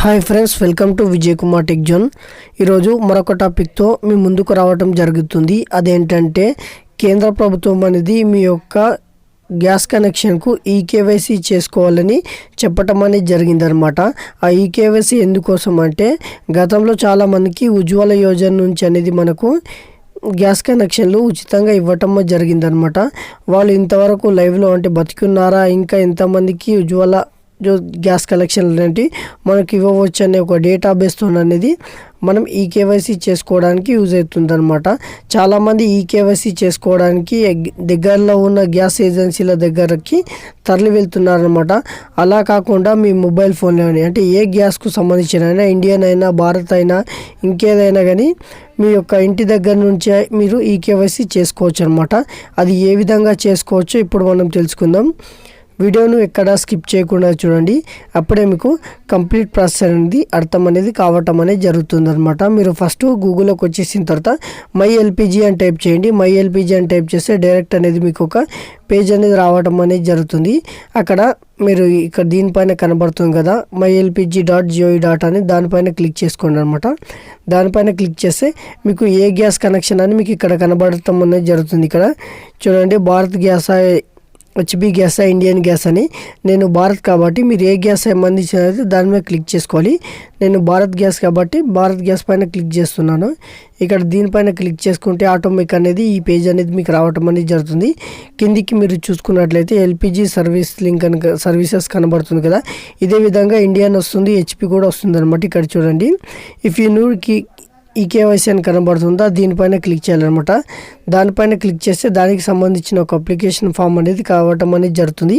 Hi friends, welcome to Vijay Kumar tech zone. ఈరోజు మరొక టాపిక్తో మీ ముందుకు రావడం జరుగుతుంది. అదేంటంటే కేంద్ర ప్రభుత్వం అనేది మీ యొక్క గ్యాస్ కనెక్షన్కు ఈకేవైసీ చేసుకోవాలని చెప్పటం అనేది జరిగిందనమాట. ఆ ఈకేవైసీ ఎందుకోసం అంటే గతంలో చాలామందికి ఉజ్వల యోజన నుంచి అనేది మనకు గ్యాస్ కనెక్షన్లు ఉచితంగా ఇవ్వటం జరిగిందనమాట. వాళ్ళు ఇంతవరకు లైవ్లో అంటే బతికున్నారా, ఇంకా ఎంతమందికి ఉజ్వల గ్యాస్ కలెక్షన్లు ఏంటి మనకి ఇవ్వవచ్చు అనే ఒక డేటాబేస్తో అనేది మనం ఈకేవైసీ చేసుకోవడానికి యూజ్ అవుతుంది అనమాట. చాలామంది ఈకేవైసీ చేసుకోవడానికి దగ్గరలో ఉన్న గ్యాస్ ఏజెన్సీల దగ్గరకి తరలి వెళ్తున్నారనమాట. అలా కాకుండా మీ మొబైల్ ఫోన్లోనే అంటే ఏ గ్యాస్కు సంబంధించిన ఇండియన్ అయినా భారత్ అయినా ఇంకేదైనా కానీ మీ యొక్క ఇంటి దగ్గర నుంచే మీరు ఈకేవైసీ చేసుకోవచ్చు అనమాట. అది ఏ విధంగా చేసుకోవచ్చో ఇప్పుడు మనం తెలుసుకుందాం. వీడియోను ఎక్కడ స్కిప్ చేయకుండా చూడండి, అప్పుడే మీకు కంప్లీట్ ప్రాసెస్ అనేది అర్థం అనేది కావటం అనేది జరుగుతుంది అనమాట. మీరు ఫస్ట్ గూగుల్లోకి వచ్చేసిన తర్వాత మై ఎల్పిజి అని టైప్ చేయండి. మై ఎల్పిజి అని టైప్ చేస్తే డైరెక్ట్ అనేది మీకు ఒక పేజ్ అనేది రావటం అనేది జరుగుతుంది. అక్కడ మీరు ఇక్కడ దీనిపైన కనబడుతుంది కదా myLPG.gov. అని దానిపైన క్లిక్ చేసుకోండి అనమాట. దానిపైన క్లిక్ చేస్తే మీకు ఏ గ్యాస్ కనెక్షన్ అని మీకు ఇక్కడ కనబడటం అనేది జరుగుతుంది. ఇక్కడ చూడండి, Bharat gas, HP gas, Indian gas అని. నేను భారత్ కాబట్టి మీరు ఏ గ్యాస్ సంబంధించినది దాని మీద క్లిక్ చేసుకోవాలి. నేను భారత్ గ్యాస్ కాబట్టి భారత్ గ్యాస్ పైన క్లిక్ చేస్తున్నాను. ఇక్కడ దీనిపైన క్లిక్ చేసుకుంటే ఆటోమేటిక్ అనేది ఈ పేజ్ అనేది మీకు రావటం అనేది జరుగుతుంది. కిందికి మీరు చూసుకున్నట్లయితే ఎల్పిజి సర్వీస్ లింక్ అని సర్వీసెస్ కనబడుతుంది కదా, ఇదే విధంగా ఇండియన్ వస్తుంది, హెచ్పి కూడా వస్తుంది అనమాట. ఇక్కడ చూడండి, ఇఫ్ యూ నీడ్ ఈకేవైసీ అని కనబడుతుందా, దీనిపైన క్లిక్ చేయాలన్నమాట. దానిపైన క్లిక్ చేస్తే దానికి సంబంధించిన ఒక అప్లికేషన్ ఫామ్ అనేది కావటం అనేది జరుగుతుంది.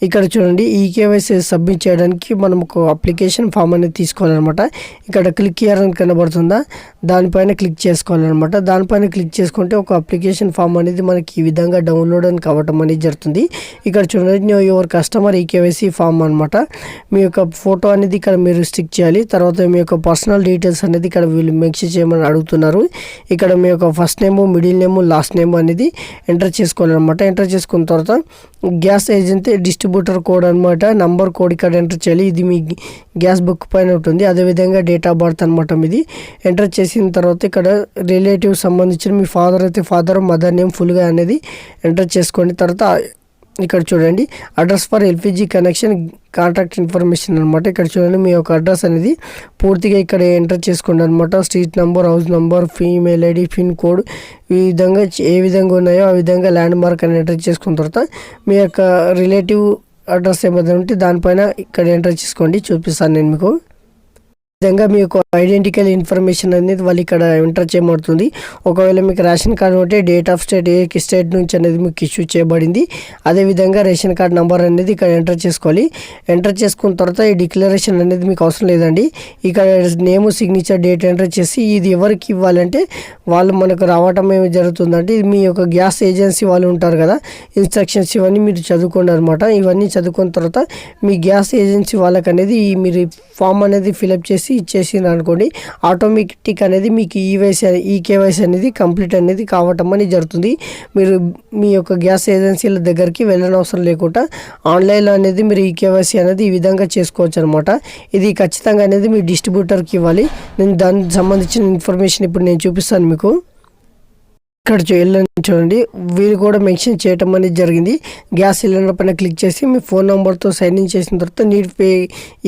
ఇక్కడ చూడండి, ఈకేవైసీ సబ్మిట్ చేయడానికి మనం ఒక అప్లికేషన్ ఫామ్ అనేది తీసుకోవాలన్నమాట. ఇక్కడ క్లిక్ చేయాలని కనబడుతుందా, దానిపైన క్లిక్ చేసుకోవాలన్నమాట. దానిపైన క్లిక్ చేసుకుంటే ఒక అప్లికేషన్ ఫామ్ అనేది మనకి ఈ విధంగా డౌన్లోడ్ అని కావటం అనేది జరుగుతుంది. ఇక్కడ చూడండి, యువర్ కస్టమర్ ఈకేవైసీ ఫామ్ అనమాట. మీ యొక్క ఫోటో అనేది ఇక్కడ మీరు స్టిక్ చేయాలి. తర్వాత మీ యొక్క పర్సనల్ డీటెయిల్స్ అనేది ఇక్కడ వీళ్ళు మెన్షన్ చేయమని అడుగుతున్నారు. ఇక్కడ మీ యొక్క first name, middle name, last name అనేది ఎంటర్ చేసుకోవాలన్నమాట. ఎంటర్ చేసుకున్న తర్వాత గ్యాస్ ఏజెన్సీ డిస్ట్రిబ్యూటర్ కోడ్ అనమాట, నంబర్ కోడ్ ఇక్కడ ఎంటర్ చేయాలి. ఇది మీ గ్యాస్ బుక్ పైన ఉంటుంది. అదేవిధంగా డేట్ ఆఫ్ బర్త్ అనమాట. ఇది ఎంటర్ చేసిన తర్వాత ఇక్కడ రిలేటివ్ సంబంధించిన మీ ఫాదర్ అయితే ఫాదర్, మదర్ నేమ్ ఫుల్గా అనేది ఎంటర్ చేసుకోండి. తర్వాత ఇక్కడ చూడండి, address for LPG connection contact information అనమాట. ఇక్కడ చూడండి, మీ యొక్క అడ్రస్ అనేది పూర్తిగా ఇక్కడ ఎంటర్ చేసుకోండి అనమాట. Street number, house number, female ID, pin code, ఈ విధంగా ఏ విధంగా ఉన్నాయో ఆ విధంగా ల్యాండ్ మార్క్ అని ఎంటర్ చేసుకున్న తర్వాత మీ యొక్క రిలేటివ్ అడ్రస్ ఏమైనా ఉంటే దానిపైన ఇక్కడ ఎంటర్ చేసుకోండి. చూపిస్తాను నేను మీకు. విధంగా మీ యొక్క ఐడెంటికల్ ఇన్ఫర్మేషన్ అనేది వాళ్ళు ఇక్కడ ఎంటర్ చేయబడుతుంది. ఒకవేళ మీకు రేషన్ కార్డు ఉంటే date of state, A state నుంచి అనేది మీకు ఇష్యూ చేయబడింది, అదేవిధంగా రేషన్ కార్డ్ నెంబర్ అనేది ఇక్కడ ఎంటర్ చేసుకోవాలి. ఎంటర్ చేసుకున్న తర్వాత ఈ డిక్లరేషన్ అనేది మీకు అవసరం లేదండి. ఇక్కడ నేమ్, సిగ్నేచర్, డేట్ ఎంటర్ చేసి ఇది ఎవరికి ఇవ్వాలంటే వాళ్ళు మనకు రావటం ఏమి జరుగుతుందంటే ఇది మీ యొక్క గ్యాస్ ఏజెన్సీ వాళ్ళు ఉంటారు కదా, ఇన్స్ట్రక్షన్స్ ఇవన్నీ మీరు చదువుకోండి అనమాట. ఇవన్నీ చదువుకున్న తర్వాత మీ గ్యాస్ ఏజెన్సీ వాళ్ళకి అనేది మీరు ఫామ్ అనేది ఫిలప్ చేసి ఇచ్చేసింది అనుకోండి, ఆటోమేటిక్ అనేది మీకు ఈకేవైసీ అనేది కంప్లీట్ అనేది కావటం అని జరుగుతుంది. మీరు మీ యొక్క గ్యాస్ ఏజెన్సీల దగ్గరికి వెళ్ళని అవసరం లేకుండా ఆన్లైన్లో అనేది మీరు ఈకేవైసీ అనేది ఈ విధంగా చేసుకోవచ్చు అనమాట. ఇది ఖచ్చితంగా అనేది మీ డిస్ట్రిబ్యూటర్కి ఇవ్వాలి. నేను దానికి సంబంధించిన ఇన్ఫర్మేషన్ ఇప్పుడు నేను చూపిస్తాను మీకు. ఇక్కడ చూడండి, వీరు కూడా మెన్షన్ చేయటం అనేది జరిగింది. గ్యాస్ సిలిండర్ పైన క్లిక్ చేసి మీ ఫోన్ నెంబర్తో సైన్ ఇన్ చేసిన తర్వాత నీడ్ పే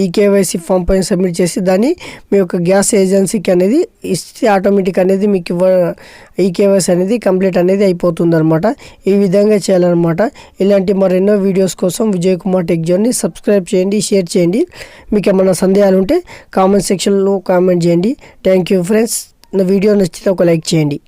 ఈకేవైసీ ఫామ్ పైన సబ్మిట్ చేసి దాన్ని మీ యొక్క గ్యాస్ ఏజెన్సీకి అనేది ఇస్తే ఆటోమేటిక్ అనేది మీకు ఈకేవైసీ అనేది కంప్లీట్ అనేది అయిపోతుంది అనమాట. ఈ విధంగా చేయాలన్నమాట. ఇలాంటి మరెన్నో వీడియోస్ కోసం విజయ్ కుమార్ టెక్ జోన్ని సబ్స్క్రైబ్ చేయండి, షేర్ చేయండి. మీకు ఏమైనా సందేహాలు ఉంటే కామెంట్ సెక్షన్లో కామెంట్ చేయండి. Thank you friends. నా వీడియో నచ్చితే ఒక లైక్ చేయండి.